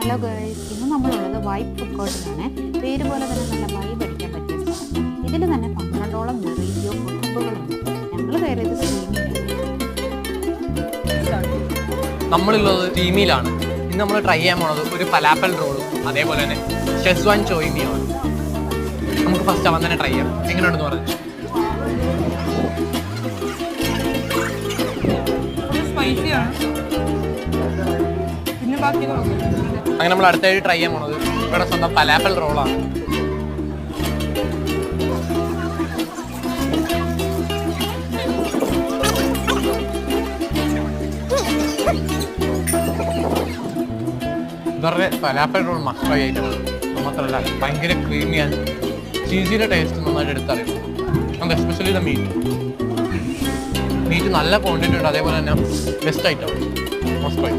Hello guys, ഇന്ന് നമ്മളുള്ളത് vibe food കോർട്ടിലാണ്. പേര് പോലെ തന്നെ നല്ല വൈബ് അടിക്കാൻ പറ്റിയ സ്ഥലം. ഇതിൽ തന്നെ 12ഓളം വെറൈറ്റിയോ ഫുഡുകളുണ്ട്. ഞങ്ങൾ കയറിയത് നമ്മളുള്ളത് ടീമിലാണ്. ഇന്ന് നമ്മൾ ട്രൈ ചെയ്യാൻ പോണത് ഒരു ഫലാപ്പൽ റോളും അതേപോലെ തന്നെ ഷെസ്വാൻ ചോയിമിയാണ്. നമുക്ക് ഫസ്റ്റ് അവൻ തന്നെ ട്രൈ ചെയ്യാം. എങ്ങനെയുണ്ടെന്ന് പറഞ്ഞു. അങ്ങനെ നമ്മൾ അടുത്തായിട്ട് ട്രൈ ചെയ്യാൻ പോണത് ഇവിടെ സ്വന്തം ഫലാപ്പൽ റോളാണ്. ഇവരുടെ ഫലാപ്പൽ റോൾ മസ്റ്റ് ട്രൈ ഐറ്റമാണ്. മാത്രമല്ല ഭയങ്കര ക്രീമിയാണ്. ചീസിയുടെ ടേസ്റ്റ് നന്നായിട്ട് എടുത്തറിയും. നമുക്ക് എസ്പെഷ്യലി ദ മീറ്റ് നല്ല ക്വാണ്ടിറ്റി ഉണ്ട്. അതേപോലെ തന്നെ ബെസ്റ്റ് ഐറ്റം മസ്റ്റ് ട്രൈ.